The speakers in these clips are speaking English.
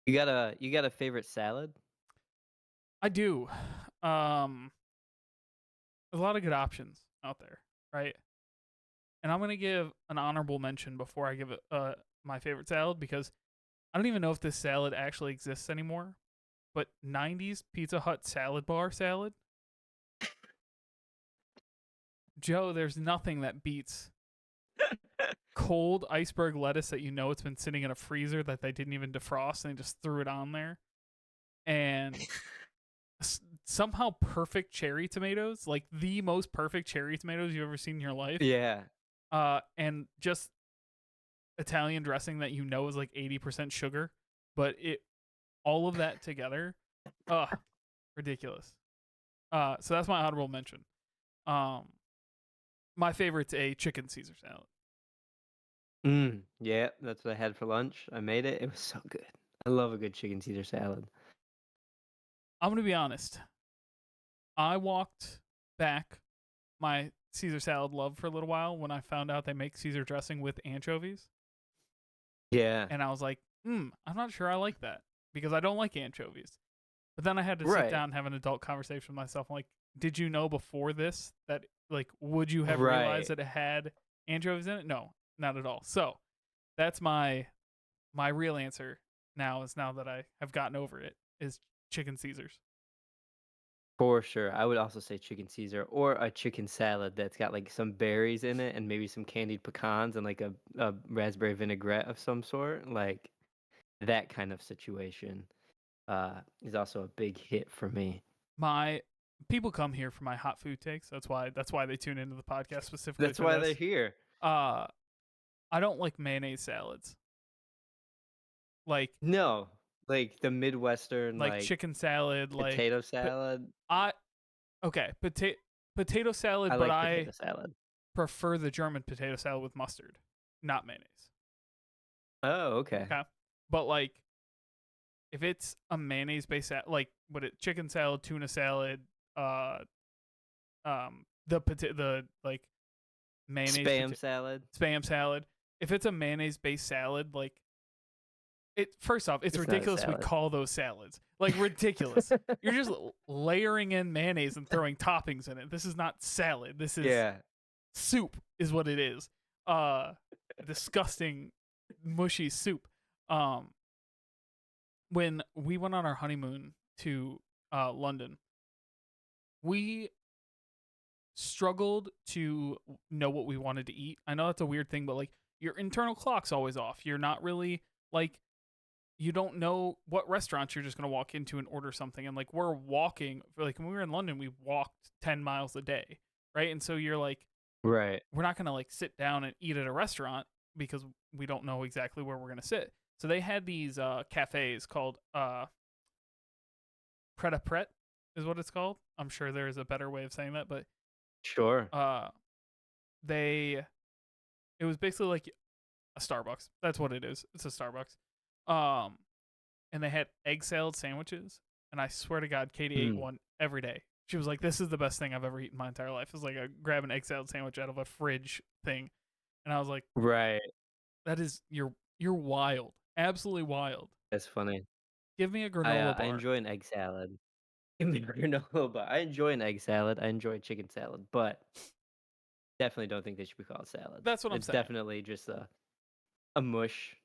You got a favorite salad? I do. Um, there's a lot of good options out there, right? And I'm gonna give an honorable mention before I give it my favorite salad because I don't even know if this salad actually exists anymore. But '90s Pizza Hut salad bar salad, Joe. There's nothing that beats cold iceberg lettuce that you know it's been sitting in a freezer that they didn't even defrost and they just threw it on there, and somehow perfect cherry tomatoes, like the most perfect cherry tomatoes you've ever seen in your life. Yeah. And just Italian dressing that you know is like 80% sugar, but it all of that together, ugh, ridiculous. So that's my honorable mention. Um, my favorite's a chicken Caesar salad. Yeah, that's what I had for lunch. I made it. It was so good. I love a good chicken Caesar salad. I'm gonna be honest. I walked back my Caesar salad love for a little while when I found out they make Caesar dressing with anchovies, Yeah. and I was like, I'm not sure I like that because I don't like anchovies. But then I had to sit Right. down and have an adult conversation with myself. I'm like, did you know before this that like would you have realized Right. that it had anchovies in it? No, not at all. So that's my real answer now that I have gotten over it is chicken Caesars. For sure. I would also say chicken Caesar or a chicken salad that's got like some berries in it and maybe some candied pecans and like a raspberry vinaigrette of some sort. Like that kind of situation is also a big hit for me. My people come here for my hot food takes. That's why they tune into the podcast specifically That's for why they're this. here. Uh I don't like mayonnaise salads. Like No, like the Midwestern like like chicken salad, like potato but salad. I okay, potato I salad, but like potato I salad. prefer the German potato salad with mustard, not mayonnaise. Oh, okay. Okay, but like if it's a mayonnaise based like what it chicken salad, tuna salad, uh, the like mayonnaise Spam salad. spam salad. If it's a mayonnaise based salad, like it first off, it's It's not a ridiculous we salad. call those salads. Like ridiculous. You're just layering in mayonnaise and throwing toppings in it. This is not salad. This is Yeah. soup is what it is. Disgusting mushy soup. Um when we went on our honeymoon to London, we struggled to know what we wanted to eat. I know that's a weird thing, but like your internal clock's always off. You're not really like you don't know what restaurants you're just going to walk into and order something. And like we're walking, like when we were in London, we walked 10 miles a day, right? And so you're like, Right. we're not going to like sit down and eat at a restaurant because we don't know exactly where we're going to sit. So they had these cafes called Pret a Pret is what it's called. I'm sure there is a better way of saying that, but Sure. uh, they it was basically like a Starbucks. That's what it is. It's a Starbucks. Um, and they had egg salad sandwiches. And I swear to God, Katie ate Mm. one every day. She was like, "This is the best thing I've ever eaten in my entire life." It was like grab an egg salad sandwich out of a fridge thing, and I was like, Right. "That is you're wild, absolutely wild." That's funny. Give me a I granola I bar. enjoy an egg salad. Give me a granola bar. I enjoy an egg salad. I enjoy chicken salad, but definitely don't think they should be called salads. That's what I'm It's saying. definitely just a mush,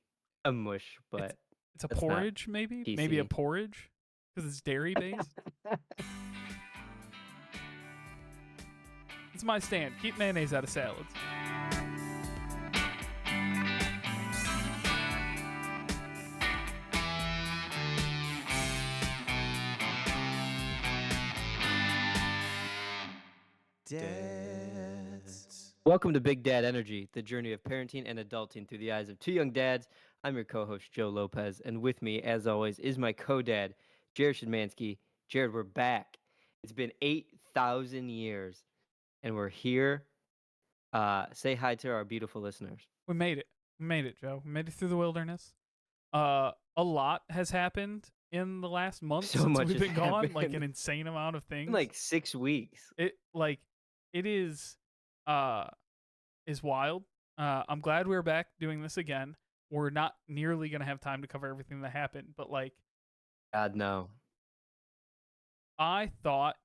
a mush, It's but it's a that's not porridge, maybe a PC. porridge because it's dairy based. It's my stand. Keep mayonnaise out of salads. Dads. Welcome to Big Dad Energy, the journey of parenting and adulting through the eyes of two young dads. I'm your co-host Joe Lopez, and with me, as always, is my co-dad Jared Shedmansky. Jared, we're back. It's been 8,000 years, and we're here. Say hi to our beautiful listeners. We made it. We made it, Joe. We made it through the wilderness. A lot has happened in the last month So since much we've has been gone. Like happened. an insane amount of In things. like 6 weeks. It uh is wild. I'm glad we're back doing this again. we're not nearly going to have time to cover everything that happened, but like God, no. I thought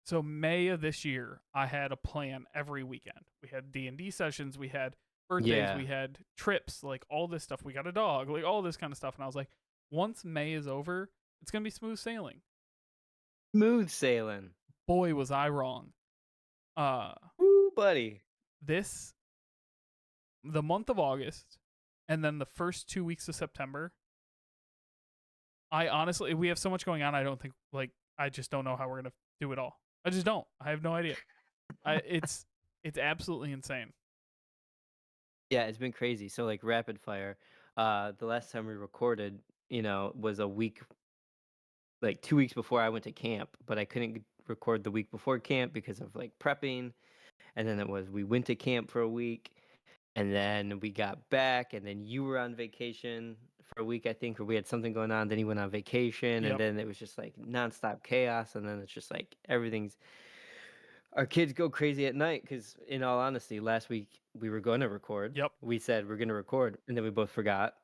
so May of this year, I had a plan every weekend. We had D&D sessions, we had birthdays, Yeah. we had trips, like all this stuff. We got a dog, like all this kind of stuff. And I was like, once May is over, it's going to be smooth sailing. Smooth sailing. Boy, was I wrong. Uh Woo, buddy. this the month of August and then the first 2 weeks of September, I honestly we have so much going on, I don't think like I just don't know how we're going to do it all. I just don't. I have no idea. It's absolutely insane. Yeah, it's been crazy. So like rapid fire. The last time we recorded, was a week, like 2 weeks before I went to camp, but I couldn't record the week before camp because of like prepping. And then we went to camp for a week, and then we got back, and then you were on vacation for a week, I think, or we had something going on. Then you went on vacation, and Yep. then it was just like nonstop chaos. And then it's just like everything's our kids go crazy at night because, in all honesty, last week we were going to record. Yep. We said we're going to record, and then we both forgot.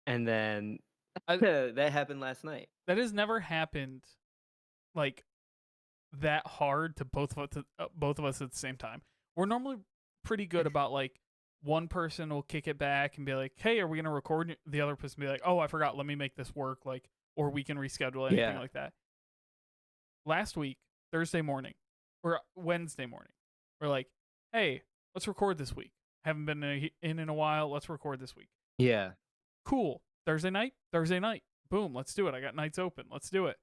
And then I, that happened last night. that has never happened like that hard to both of us at the same time. We're normally pretty good about like one person will kick it back and be like, "Hey, are we gonna record?" The other person be like, "Oh, I forgot. Let me make this work." Like, or we can reschedule anything Yeah. like that. Last week, Thursday morning or Wednesday morning, we're like, "Hey, let's record this week. Haven't been in a while. Let's record this week." Yeah. Cool. Thursday night. Boom, let's do it. I got nights open. Let's do it.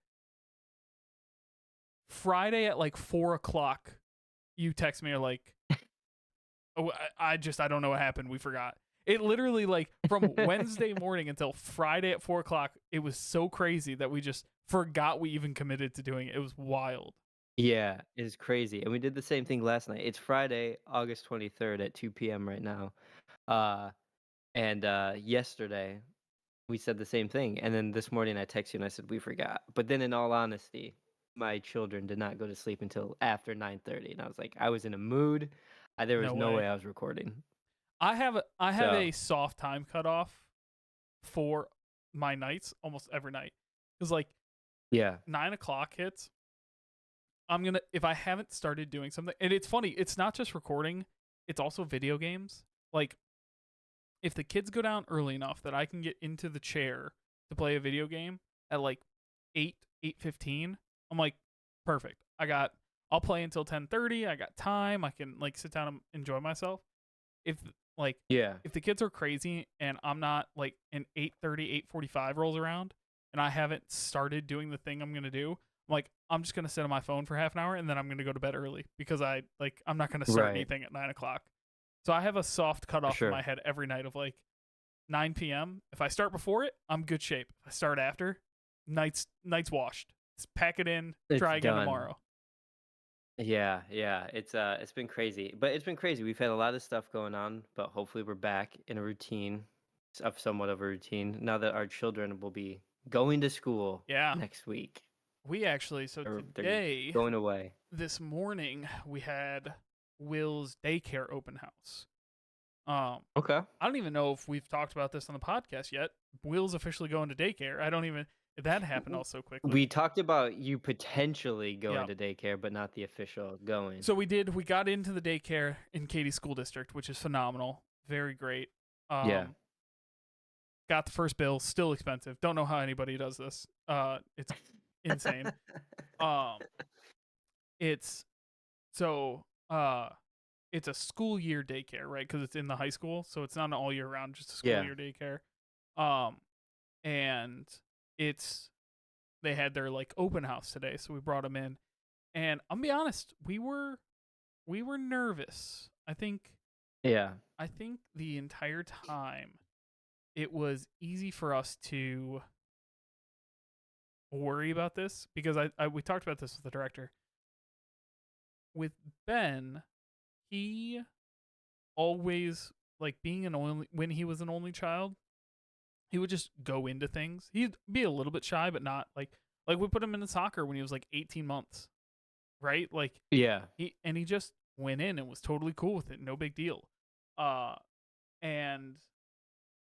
Friday at like 4 o'clock, you text me, you're like, oh, I don't know what happened. We forgot. It literally, like, from Wednesday morning until Friday at 4 o'clock, it was so crazy that we just forgot we even committed to doing it. It was wild. Yeah, it's crazy. And we did the same thing last night. It's Friday, August 23rd at 2 p.m. right now. Uh, and yesterday, we said the same thing. And then this morning, I texted you and I said, we forgot. But then, in all honesty, my children did not go to sleep until after 9:30. And I was like, I was in a mood. There was No no way. way I was recording. I have So, a soft time cutoff for my nights almost every night. Because, like, yeah. 9 o'clock hits. If I haven't started doing something, and it's funny, it's not just recording, it's also video games. Like, if the kids go down early enough that I can get into the chair to play a video game at like 8:15, I'm like, perfect. I'll play until 10:30. I got time. I can like sit down and enjoy myself. If like Yeah. if the kids are crazy and I'm not like an 8:30, 8:45 rolls around and I haven't started doing the thing I'm going to do, I'm like, I'm just going to sit on my phone for half an hour and then I'm going to go to bed early because I'm not going to start Right. anything at 9 o'clock. So I have a soft For cutoff in my sure. head every night of like 9 p.m. If I start before it, I'm good shape. If I start after, night's washed. Let's pack it in, It's try again done. tomorrow. Yeah, yeah. It's been crazy. But it's been crazy. We've had a lot of stuff going on, but hopefully we're back in a routine, of somewhat of a routine, now that our children will be going to school Yeah. next week. So Or they're today, going away. this morning, we had Will's daycare open house. Um, Okay. I don't even know if we've talked about this on the podcast yet. Will's officially going to daycare. I don't even, that happened all so quickly. We talked about you potentially going Yep. to daycare, but not the official going. So we got into the daycare in Katy School District, which is phenomenal. Very great. Yeah. Got the first bill, still expensive. Don't know how anybody does this. It's insane. Um, it's so it's a school year daycare, right? Because it's in the high school, so it's not an all year round, just a school Yeah. year daycare. And they had their like open house today, so we brought them in, and I'll be honest, we were nervous. Yeah. I think the entire time it was easy for us to worry about this because we talked about this with the director. With Ben, he always like being when he was an only child, he would just go into things. He'd be a little bit shy, but not like we put him into soccer when he was like 18 months, right? Like Yeah. he just went in and was totally cool with it, no big deal. And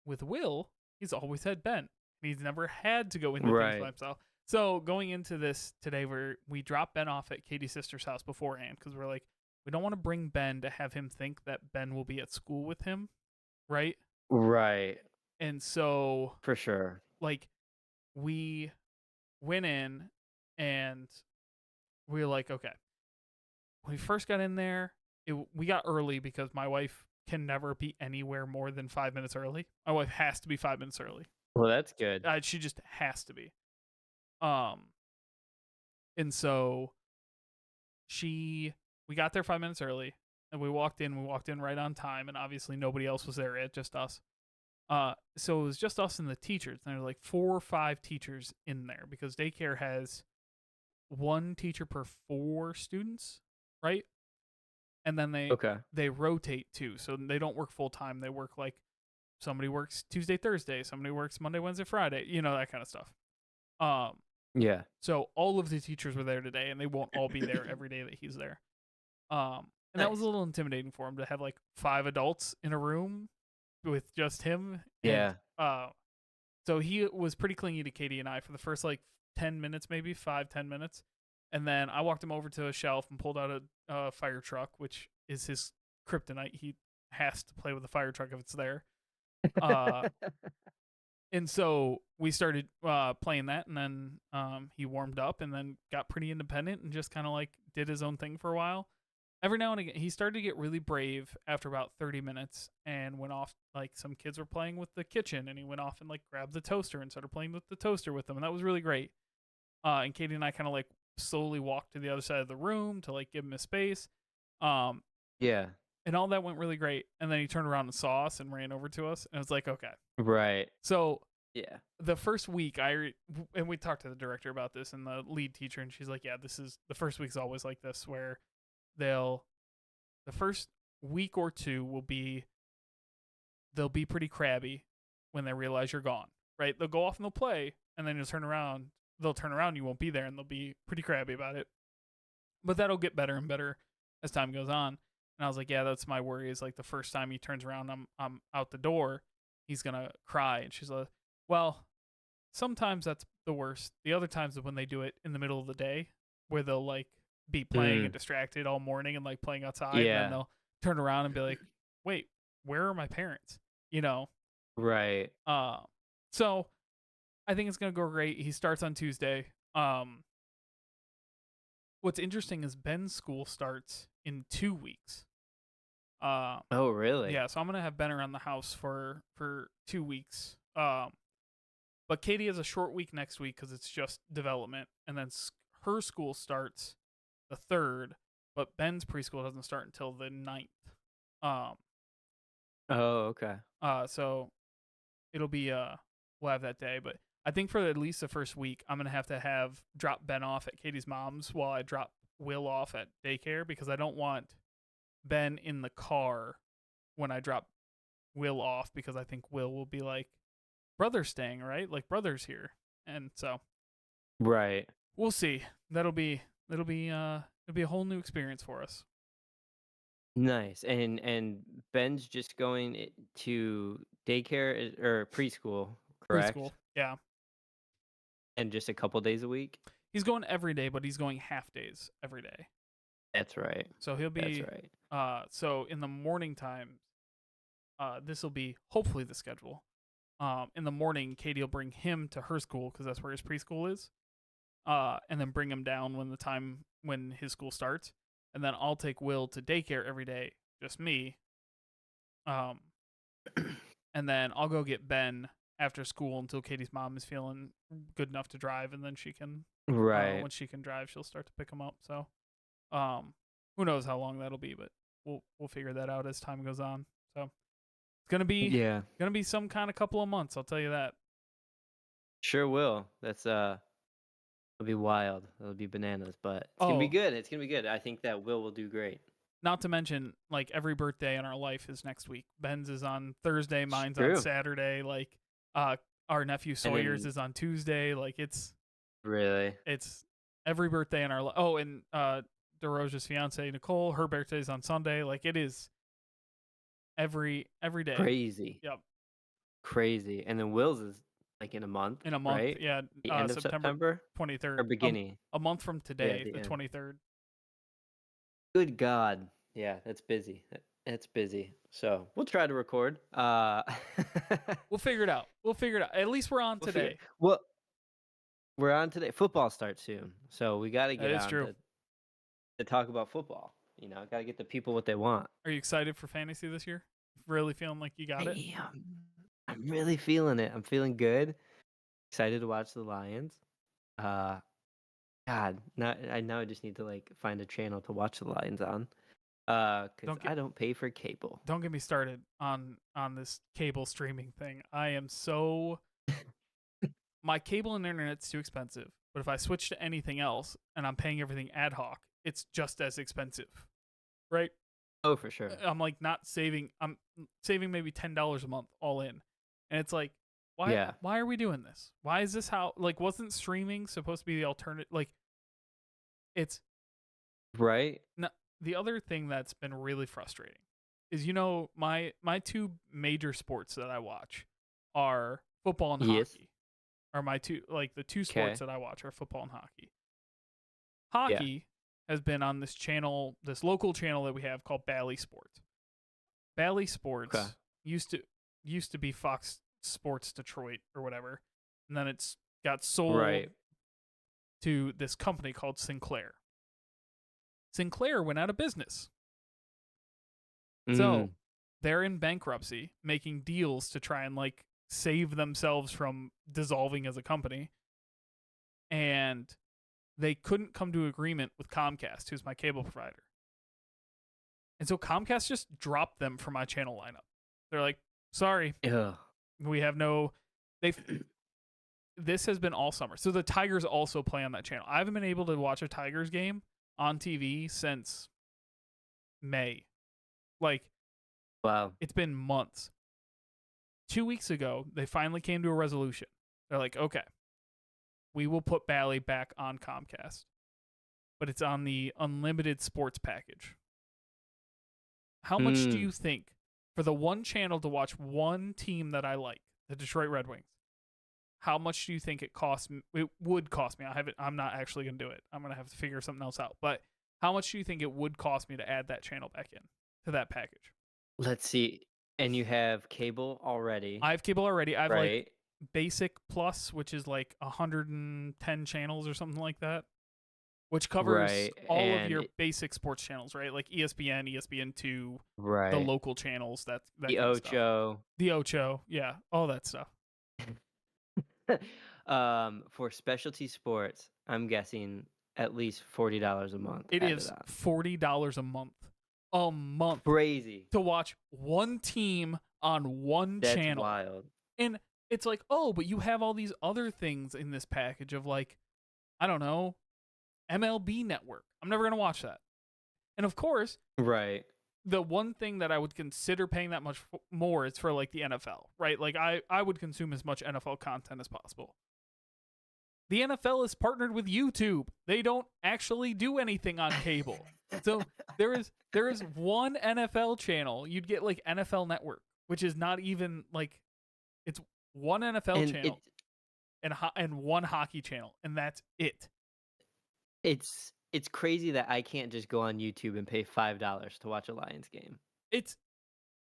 with Will, he's always had Ben. He's never had to go into things by Right. himself. So going into this today, where we dropped Ben off at Katie's sister's house beforehand because we're like, we don't want to bring Ben to have him think that Ben will be at school with him, right? Right. And so For sure. like we went in and we were like, okay. When we first got in there, we got early because my wife can never be anywhere more than 5 minutes early. My wife has to be 5 minutes early. Well, that's good. She just has to be. Um, and so we got there 5 minutes early, and we walked in. We walked in right on time, and obviously nobody else was there yet, just us. So it was just us and the teachers. And there were like 4 or 5 teachers in there because daycare has one teacher per 4 students, right? And then Okay. they rotate too, so they don't work full time. They work like somebody works Tuesday, Thursday, somebody works Monday, Wednesday, Friday, that kind of stuff. Um, Yeah. so all of the teachers were there today, and they won't all be there every day that he's there. And that was a Nice. little intimidating for him to have like 5 adults in a room with just him, and Yeah. so he was pretty clingy to Katie and I for the first like 10 minutes, maybe 5-10 minutes. And then I walked him over to a shelf and pulled out a fire truck, which is his kryptonite. He has to play with the fire truck if it's there. Uh, and so we started playing that, and then he warmed up and then got pretty independent and just kind of like did his own thing for a while. Every now and again, he started to get really brave after about 30 minutes and went off. Like some kids were playing with the kitchen, and he went off and like grabbed the toaster and started playing with the toaster with them, and that was really great. And Katie and I kind of like slowly walked to the other side of the room to like give him his space. Um, Yeah. and all that went really great. And then he turned around and saw us and ran over to us, and I was like, okay. Right. So Yeah. the first week, and we talked to the director about this and the lead teacher, and she's like, yeah, this is the first week's always like this, where the first week or two they'll be pretty crabby when they realize you're gone, right? They'll go off and they'll play, and then they'll turn around, you won't be there, and they'll be pretty crabby about it. But that'll get better and better as time goes on. And I was like, yeah, that's my worry, is like the first time he turns around, I'm out the door, he's gonna cry. And she's like, well, sometimes that's the worst. The other times is when they do it in the middle of the day, where they'll like be playing and Mm. distracted all morning and like playing outside, and then Yeah. they'll turn around and be like, wait, where are my parents? You know? Right. Uh, so I think it's gonna go great. He starts on Tuesday. What's interesting is Ben's school starts in 2 weeks. Uh, Oh, really? yeah, so I'm gonna have Ben around the house for 2 weeks. But Katie has a short week next week because it's just development, and then her school starts the 3rd, but Ben's preschool doesn't start until the 9th. Um, Oh, okay. so it'll be we'll have that day, but I think for at least the first week, I'm gonna have to have drop Ben off at Katie's mom's while I drop Will off at daycare, because I don't want Ben in the car when I drop Will off, because I think Will will be like, brother's staying, right? Like brother's here. And so Right. we'll see. It'll be a whole new experience for us. Nice. And Ben's just going to daycare or preschool, Preschool. correct? Yeah. And just a couple days a week? He's going every day, but he's going half days every day. That's right. So he'll That's be right. so in the morning time, this will be hopefully the schedule. In the morning, Katie will bring him to her school because that's where his preschool is. And then bring him down when his school starts. And then I'll take Will to daycare every day, just me. Um, and then I'll go get Ben after school until Katie's mom is feeling good enough to drive, and then she can, Right. when she can drive, she'll start to pick him up. So, who knows how long that'll be, but we'll figure that out as time goes on. So it's Yeah. gonna be some kind of couple of months, I'll tell you that. Sure will. It'll be wild. It'll be bananas, but it's gonna be Oh, good. It's gonna be good. I think that Will do great. not to mention, like every birthday in our life is next week. Ben's is on Thursday, It's mine's on true. Saturday. Like, our nephew And Sawyer's then is on Tuesday. Like, really it's every birthday in our life. Oh, and DeRosa's fiance Nicole, her birthday's on Sunday. Like, it is every day. crazy. Yep. Crazy. And then Will's is like in a month, in a month. right? Yeah, The end of September September or 23rd. beginning? A month from Yeah, today, the the end. 23rd. Good God. Yeah, that's busy. It's busy. So we'll try to record. We'll figure it out. We'll figure it out. At least we're on We'll figure. today. Well, we're on today. Football starts soon, so we got to That get is on true. to talk about football. Got to get the people what they want. Are you excited for fantasy this year? Really feeling like you got it? I am. I'm really feeling it. I'm feeling good. Excited to watch the Lions. Uh, God, now I just need to like find a channel to watch the Lions on. Cause Don't get I don't pay for cable. don't get me started on this cable streaming thing. I am so my cable and internet's too expensive. But if I switch to anything else and I'm paying everything ad hoc, it's just as expensive. Right? Oh, for sure. I'm like not saving. I'm saving maybe $10 a month all in, and it's like, why? Yeah. Why are we doing this? Why is this how? Like, wasn't streaming supposed to be the alternative? Like, it's Right. no, the other thing that's been really frustrating is my two major sports that I watch are football and Yes. hockey. Are my two like the two sports Okay. that I watch are football and hockey. Yeah. Hockey has been on this channel, this local channel that we have called Bally Sports. Bally Okay. Sports used to be Fox Sports Detroit or whatever, and then it's got sold Right. to this company called Sinclair. Sinclair went out of business. So, Mm. they're in bankruptcy, making deals to try and like save themselves from dissolving as a company. And they couldn't come to agreement with Comcast, who's my cable provider. And so Comcast just dropped them from my channel lineup. They're like, "Sorry, Ugh. we have no they this has been all summer." So the Tigers also play on that channel. I haven't been able to watch a Tigers game on TV since May. Like, Wow. it's been months. 2 weeks ago, they finally came to a resolution. They're like, "Okay, we will put Bally back on Comcast, but it's on the unlimited sports package." How much do Mm. you think for the one channel to watch one team that I like, the Detroit Red Wings? How much do you think it costs? It would cost me. I'm not actually gonna do it. I'm gonna have to figure something else out. But how much do you think it would cost me to add that channel back in to that package? Let's see. And you have cable already, I have cable already. I have like right? Basic Plus, which is like 110 channels or something like that, which covers Right. all of your basic sports channels, right? Like ESPN, ESPN2, the Right. local channels, that The kind of stuff. Ocho. The Ocho, yeah, all that stuff. For specialty sports, I'm guessing at least $40 a month It added is on. $40 a month Crazy. to watch one team on one That's channel. wild. And it's like, oh, but you have all these other things in this package of like, I don't know, MLB Network. I'm never going to watch that. And of course, Right. the one thing that I would consider paying that much more is for like the NFL, right? Like I would consume as much NFL content as possible. The NFL is partnered with YouTube. They don't actually do anything on cable. So there is one NFL channel. You'd get like NFL Network, which is not even like it's one NFL And channel and one hockey channel, and that's it. it's crazy that I can't just go on YouTube and pay $5 to watch a Lions game. It's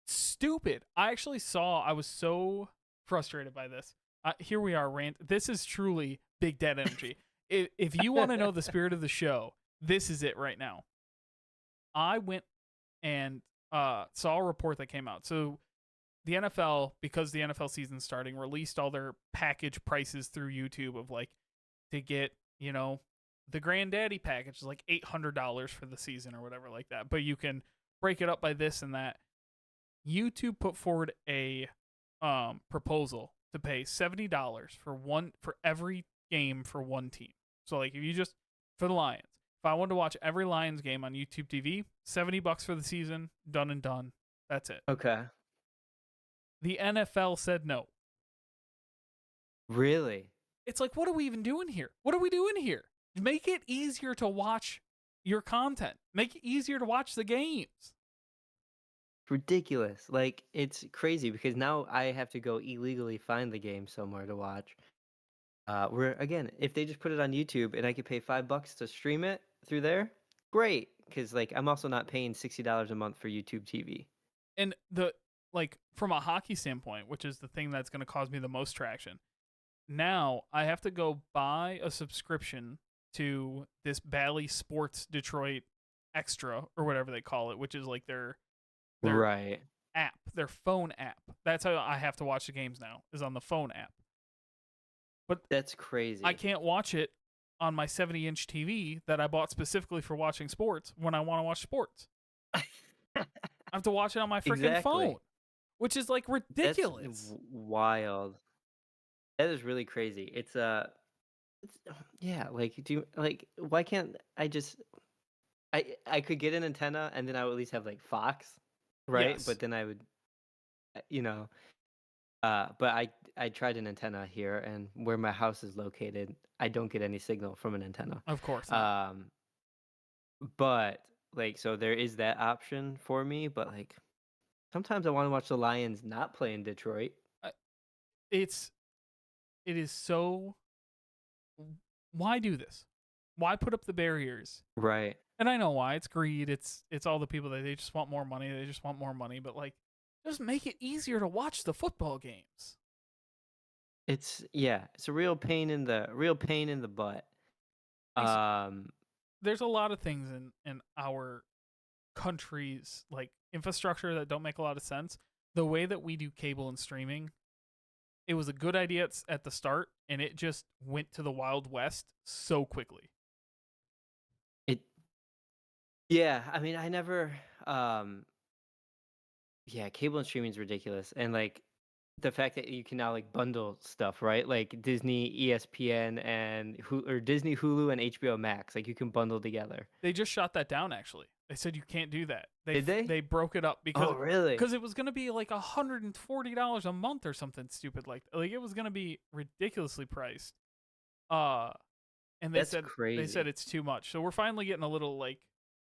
stupid. I was so frustrated by this. Here we are, rant. This is truly big dead energy. If you want to know the spirit of the show, this is it right now. I went and saw a report that came out. So the NFL, because the NFL season's starting, released all their package prices through YouTube of like to get, the granddaddy package is like $800 for the season or whatever like that. But you can break it up by this and that. YouTube put forward a proposal to pay $70 for every game for one team. So like if you just for the Lions, if I wanted to watch every Lions game on YouTube TV, $70 for the season, done and done. That's it. Okay. The NFL said no. Really? It's like, what are we even doing here? What are we doing here? Make it easier to watch your content. Make it easier to watch the games. Ridiculous. Like, it's crazy because now I have to go illegally find the game somewhere to watch. Where again, if they just put it on YouTube and I could pay $5 to stream it through there, great. Because like I'm also not paying $60 a month for YouTube TV. And from a hockey standpoint, which is the thing that's going to cause me the most traction, now I have to go buy a subscription to this Bally Sports Detroit Extra or whatever they call it, which is like their Right. app, their phone app. That's how I have to watch the games now, is on the phone app. But That's I crazy. can't watch it on my 70-inch TV that I bought specifically for watching sports when I want to watch sports. I have to watch it on my freaking phone, Exactly. which is like That's ridiculous. wild. That is really crazy. It's yeah, like do you like why can't I just I could get an antenna and then I would at least have like Fox, right? Yes, But then I would you know, but I tried an antenna here and where my house is located, I don't get any signal from an antenna. of course not. Um but like so there is that option for me, but like sometimes I want to watch the Lions not play in Detroit. I- It's it is so. Why do this? Why put up the barriers? Right. And I know why. It's greed. It's all the people that they just want more money. They just want more money. But like, just make it easier to watch the football games. It's yeah, it's a real pain in the butt. Listen, Um there's a lot of things in our country's like infrastructure that don't make a lot of sense. The way that we do cable and streaming, it was a good idea at the start, and it just went to the Wild West so quickly. it yeah, I mean I never yeah, cable and streaming is ridiculous. And like the fact that you can now like bundle stuff, right? Like Disney, ESPN and or Disney, Hulu and HBO Max, like you can bundle together. They just shot that down. Actually, they said you can't do that. Did they? They broke it up Oh, really? because it was going to be like $140 a month or something stupid like it was going to be ridiculously priced. Uh, and That's they said crazy. it's too much. So we're finally getting a little like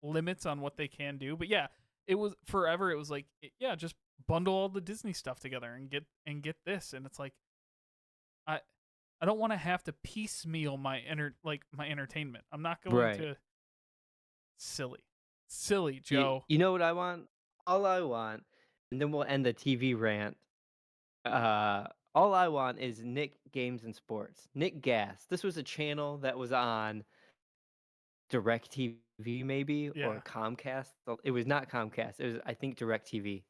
limits on what they can do. But yeah, it was forever. It was like yeah, just bundle all the Disney stuff together and get this. And it's like I I don't want to have to piecemeal my entertainment. I'm not going Right. to. Silly. Silly, Joe. You know what I want? All I want, and then we'll end the TV rant. Uh, all I want is Nick Games and Sports. Nick Gas. This was a channel that was on DirecTV maybe or Yeah. Comcast. It was not Comcast. It was I think DirecTV.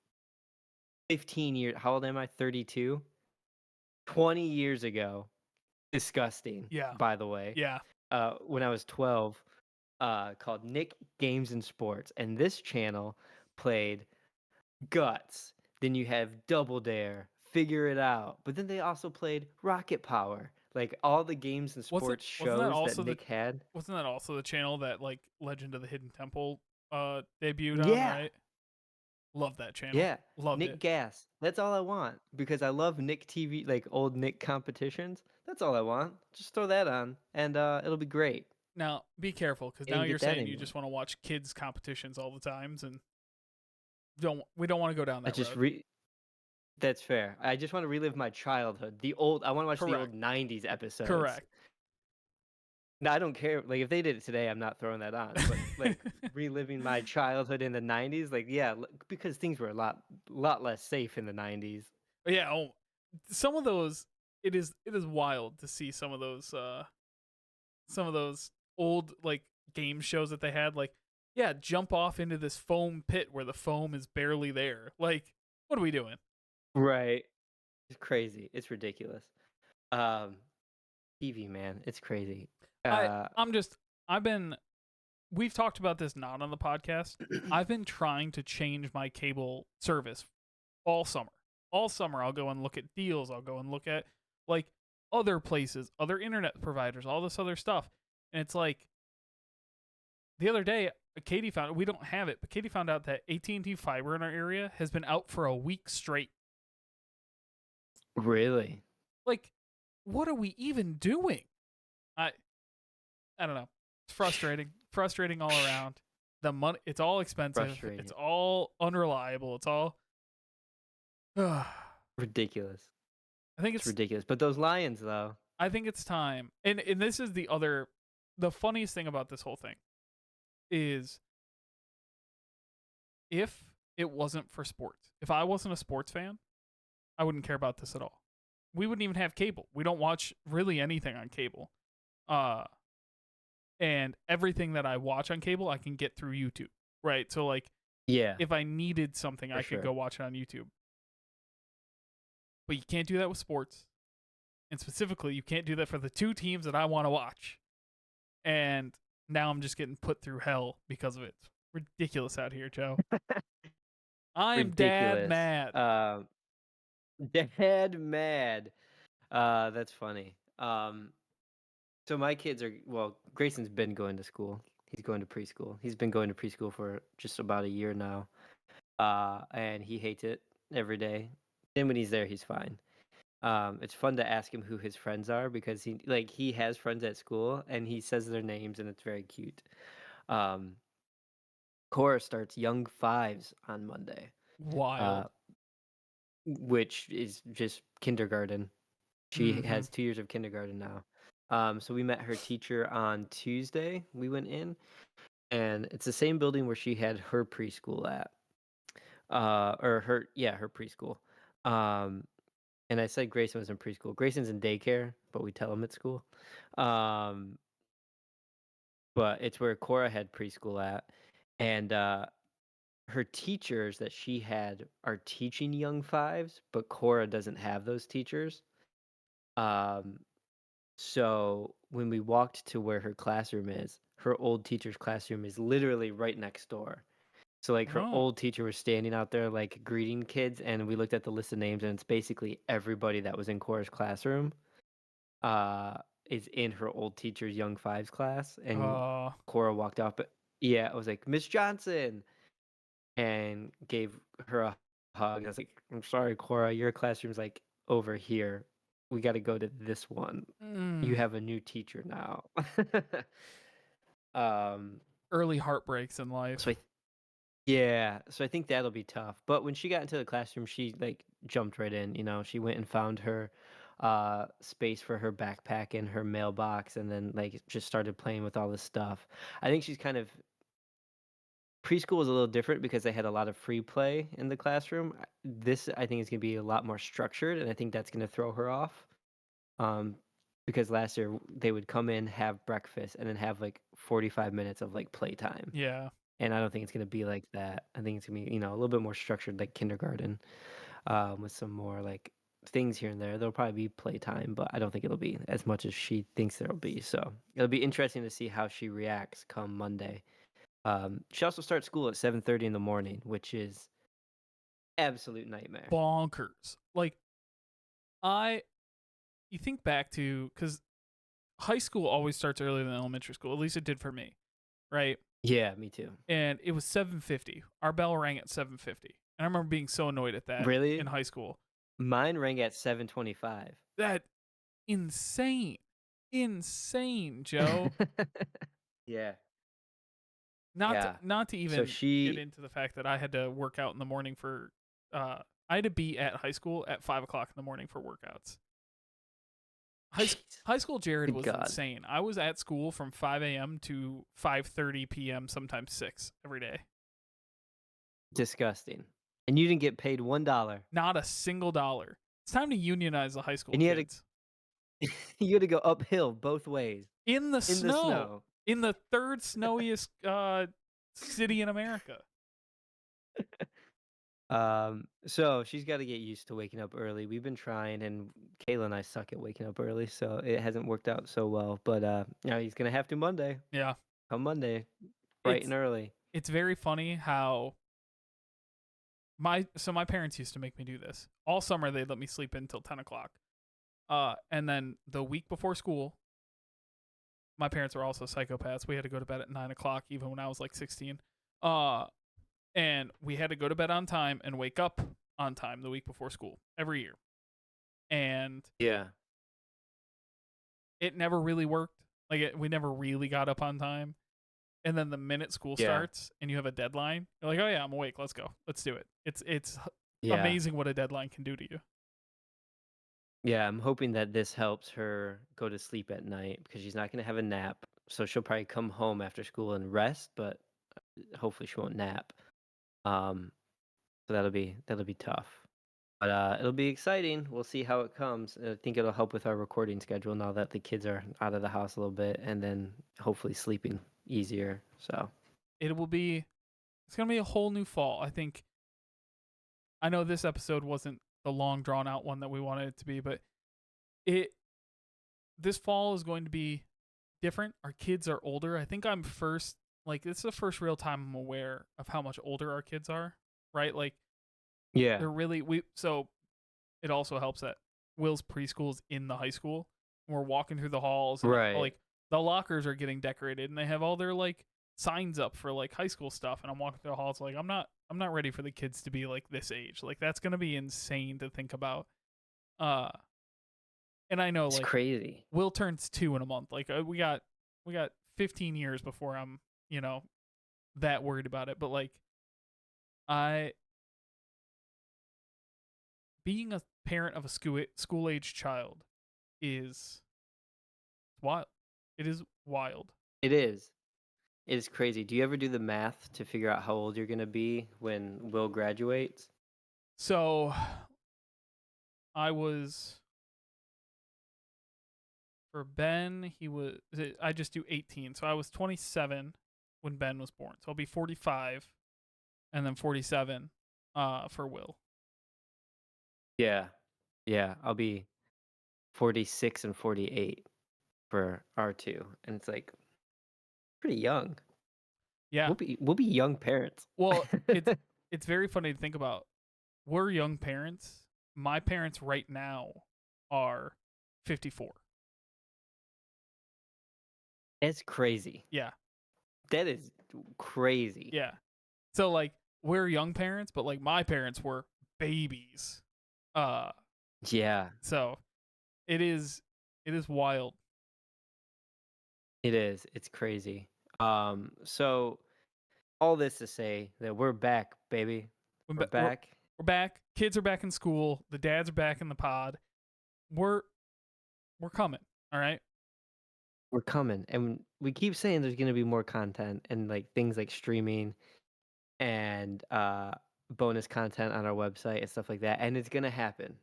15 years. How old am I? 32. 20 years ago. Disgusting, Yeah. by the way. Yeah. When I was 12, called Nick Games and Sports, and this channel played Guts. Then you have Double Dare, Figure It Out. But then they also played Rocket Power. Like all the games and sports Wasn't that shows that also the Nick had. wasn't that also the channel that like Legend of the Hidden Temple debuted on, Yeah. right? Love that channel. Yeah. Loved Nick it. Gas. That's all I want because I love Nick TV, like old Nick competitions. That's all I want. Just throw that on and it'll be great. Now, be careful cuz now Can't you're get that saying you anymore. just want to watch kids competitions all the times and don't want to go down I that just road. re That's fair. I just want to relive my childhood. I want to watch the Correct. old 90s episodes. Correct. No, I don't care. Like if they did it today, I'm not throwing that on. But like reliving my childhood in the 90s, like yeah, because things were a lot less safe in the 90s. Yeah, some of those it is wild to see some of those old like game shows that they had like yeah jump off into this foam pit where the foam is barely there like what are we doing. Right. It's crazy. It's ridiculous. Um TV, man, it's crazy. i Uh i'm just I've been we've talked about this not on the podcast. I've been trying to change my cable service all summer. I'll go and look at deals. I'll go and look at like other places, other internet providers, all this other stuff. And it's like the other day, Katie found we don't have it, but Katie found out that AT&T fiber in our area has been out for a week straight. really. Like, what are we even doing? I I don't know. It's frustrating, frustrating all around. The money, it's all expensive. It's Frustrating. all unreliable. It's all I Ridiculous. think It's it's ridiculous. But those Lions, though. I think it's time. And this is the funniest thing about this whole thing is if it wasn't for sports. If I wasn't a sports fan, I wouldn't care about this at all. We wouldn't even have cable. We don't watch really anything on cable. Uh and everything that I watch on cable I can get through YouTube. Right? So like Yeah, if I needed something for I could sure. go watch it on YouTube. But you can't do that with sports. And specifically, you can't do that for the two teams that I want to watch. And now I'm just getting put through hell because of it. It's ridiculous out here, Joe. I'm dad Ridiculous. mad. Dad mad. That's funny. So my kids are Grayson's been going to school. He's going to preschool. He's been going to preschool for just about a year now. And he hates it every day. Then when he's there, he's fine. It's fun to ask him who his friends are because he has friends at school and he says their names and it's very cute. Um, Cora starts Young Fives on Monday, uh, Wild. which is just kindergarten. She Mm-hmm. has 2 years of kindergarten now. So we met her teacher on Tuesday. We went in, and it's the same building where she had her preschool at, her preschool. Um, and I said Grayson was in preschool. Grayson's in daycare, but we tell him at school. Um, but it's where Cora had preschool at, and her teachers that she had are teaching young fives, but Cora doesn't have those teachers. Um, So when we walked to where her classroom is, her old teacher's classroom is literally right next door. So like her Oh. old teacher was standing out there like greeting kids, and we looked at the list of names, and it's basically everybody that was in Cora's classroom uh is in her old teacher's young fives class. And Uh Cora walked up, yeah, I was like, Miss Johnson, and gave her a hug. I was like, I'm sorry, Cora, your classroom's like over here. We got to go to this one. You mm, have a new teacher now. um, early heartbreaks in so life. yeah, so I think that'll be tough. But when she got into the classroom, she like jumped right in. She went and found her space for her backpack and her mailbox, and then like just started playing with all this stuff. I think she's kind of preschool was a little different because they had a lot of free play in the classroom. This I think is going to be a lot more structured, and I think that's going to throw her off. Um, because last year they would come in, have breakfast, and then have like 45 minutes of like playtime. Yeah. And I don't think it's gonna be like that. I think it's gonna be, a little bit more structured like kindergarten, with some more like things here and there. There'll probably be playtime, but I don't think it'll be as much as she thinks there'll be. So it'll be interesting to see how she reacts come Monday. She also starts school at 7:30 in the morning, which is absolute nightmare. Bonkers. Like I you think back to cuz high school always starts earlier than elementary school. At least it did for me, right? Yeah, me too. And it was 7:50. Our bell rang at 7:50. And I remember being so annoyed at that in Really? high school. Mine rang at 7:25. That insane. Insane, Joe. Yeah. Not to, Yeah. not to So even get she into the fact that I had to work out in the morning for I had to be at high school at 5 o'clock in the morning for workouts. Jeez. High school Jared Good was God. insane. I was at school from 5 a.m. to 5:30 p.m. sometimes 6 every day. Disgusting. And you didn't get paid $1. Not a single dollar. It's time to unionize the high school And you had kids. to you had to go uphill both ways In the in the snow. snow. In the third snowiest city in America. So she's got to get used to waking up early. We've been trying, and Kayla and I suck at waking up early, so it hasn't worked out so well. But now he's gonna have to Monday. Yeah. Come Monday, bright It's and early. it's very funny how my parents used to make me do this. All summer they'd let me sleep in until 10 o'clock. And then the week before school, my parents were also psychopaths. We had to go to bed at 9 o'clock, even when I was like 16. Uh, and we had to go to bed on time and wake up on time the week before school every year. And Yeah. it never really worked. We never really got up on time. and then the minute school Yeah. starts and you have a deadline, you're like, oh yeah, I'm awake. Let's go. Let's do it. It's Yeah. amazing what a deadline can do to you. Yeah, I'm hoping that this helps her go to sleep at night because she's not gonna have a nap. So she'll probably come home after school and rest, but hopefully she won't nap. Um, so that'll be tough. But it'll be exciting. We'll see how it comes. I think it'll help with our recording schedule now that the kids are out of the house a little bit, and then hopefully sleeping easier. So It will be it's gonna be a whole new fall. I know this episode wasn't the long drawn out one that we wanted it to be, but it this fall is going to be different. Our kids are older. I think I'm first like this is the first real time I'm aware of how much older our kids are, right? Like yeah, they're really we so it also helps that Will's preschool is in the high school. And we're walking through the halls and right. like the lockers are getting decorated and they have all their like signs up for like high school stuff and I'm walking through the halls like I'm not ready for the kids to be like this age. Like that's going to be insane to think about. Uh and I know It's like crazy. Will turns 2 in a month. Like we got 15 years before I'm, you know, that worried about it, but like I being a parent of a school age child is wild. It is wild. It is. It is crazy. Do you ever do the math to figure out how old you're gonna be when Will graduates? So I was for Ben, I just do 18. So I was 27 when Ben was born. So I'll be 45 and then 47 for Will. Yeah. Yeah, I'll be 46 and 48 for R2, and it's like pretty young. Yeah. We'll be young parents. Well, it's very funny to think about. We're young parents. My parents right now are 54. It's crazy. Yeah. That is crazy. Yeah. So like we're young parents, but like my parents were babies. Uh Yeah, so it is wild. it is. It's crazy. So all this to say that we're back, baby. We're, We're ba- we're back. we're back. Kids are back in school. The dads are back in the pod. We're we're coming. All right. We're coming. And we keep saying there's gonna be more content and like things like streaming and bonus content on our website and stuff like that. And it's gonna happen.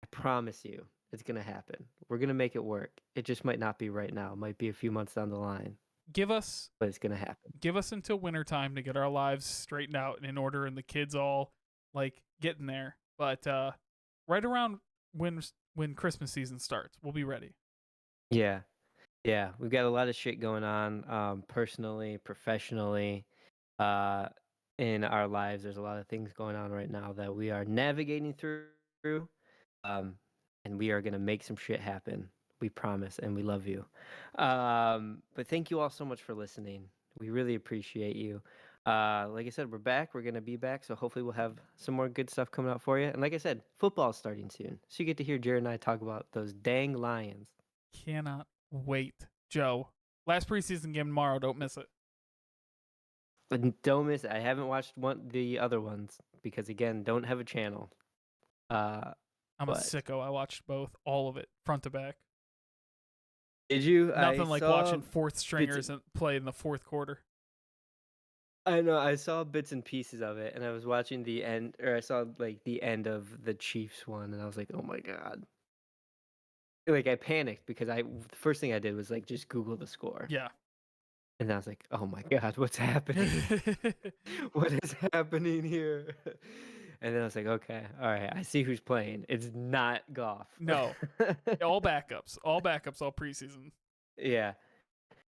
I promise you, it's gonna happen. We're gonna make it work. It just might not be right now. It might be a few months down the line, Give us but it's gonna happen. give us until winter time to get our lives straightened out and in order and the kids all like getting there. But right around when Christmas season starts, we'll be ready. Yeah. Yeah. We've got a lot of shit going on, personally, professionally, uh, in our lives. There's a lot of things going on right now that we are navigating through. Um, and we are gonna make some shit happen. We promise, and we love you. But thank you all so much for listening. We really appreciate you. Like I said, we're back. We're gonna be back, so hopefully we'll have some more good stuff coming out for you. And like I said, football's starting soon, so you get to hear Jared and I talk about those dang Lions. Cannot wait. Joe, last preseason game tomorrow. Don't miss it. But don't miss it. I haven't watched the other ones because again, don't have a channel. Uh, I'm a but sicko. I watched both, all of it, front to back. did you? I Nothing like saw watching fourth bits. stringers and play in the fourth quarter. I know. I saw bits and pieces of it, and I was watching the end, or I saw like the end of the Chiefs one, and I was like, "Oh my god!" Like I panicked because the first thing I did was like just Google the score, Yeah. and I was like, "Oh my god, what's happening? What is happening here?" And then I was like, "Okay, all right, I see who's playing. It's not Goff." No. All backups. All backups all preseason. Yeah,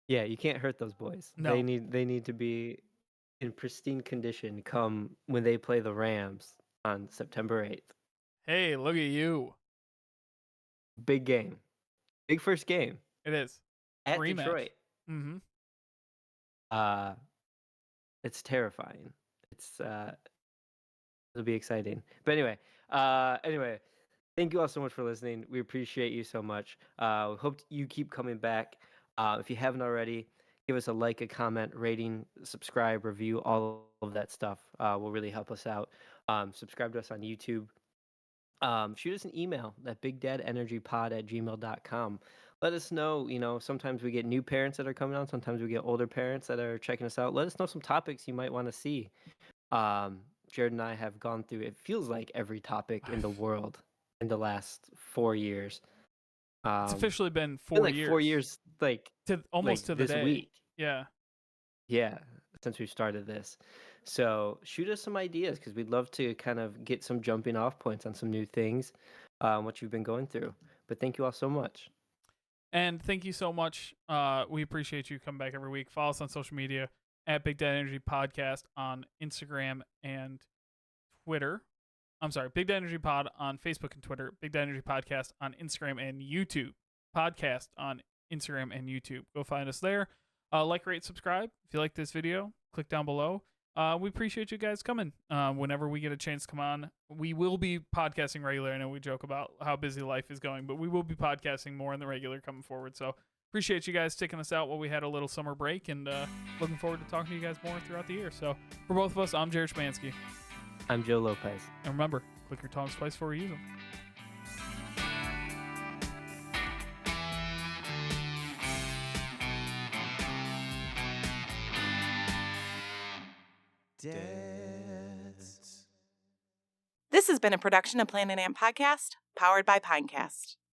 yeah, you can't hurt those boys. They No. need to be in pristine condition come when they play the Rams on September 8th. Hey, look at you. Big game. Big first game It is. at Rematch. Detroit. Mm-hmm. Uh it's terrifying. It's it'll be exciting. But anyway, thank you all so much for listening. We appreciate you so much. We hope you keep coming back. If you haven't already, Give us a like, a comment, rating, subscribe, review, all of that stuff will really help us out. Subscribe to us on YouTube. Shoot us an email at bigdadenergypod@gmail.com. Let us know, sometimes we get new parents that are coming on, sometimes we get older parents that are checking us out. Let us know some topics you might want to see. Um, Jared and I have gone through, it feels like every topic in the world in the last 4 years. It's Um, officially been been four like four years years, like to almost to the this day. week. Yeah. Yeah, since we started this. So shoot us some ideas because we'd love to kind of get some jumping off points on some new things, what you've been going through. But thank you all so much. And thank you so much. We appreciate you coming back every week. Follow us on social media at Big Dad Energy Podcast on Instagram and Twitter. I'm sorry, Big Dad Energy Pod on Facebook and Twitter. Big Dad Energy Podcast on Instagram and YouTube. Podcast on Instagram and YouTube. Go find us there. Like, rate, subscribe. If you like this video, click down below. We appreciate you guys coming. Whenever we get a chance to come on, we will be podcasting regular. I know we joke about how busy life is going, but we will be podcasting more in the regular coming forward. So appreciate you guys sticking us out while we had a little summer break, and looking forward to talking to you guys more throughout the year. So for both of us, I'm Jared Schmansky. I'm Joe Lopez. And remember, click your tongues twice before you use them. This has been a production of Planet Ant Podcast, powered by Pinecast.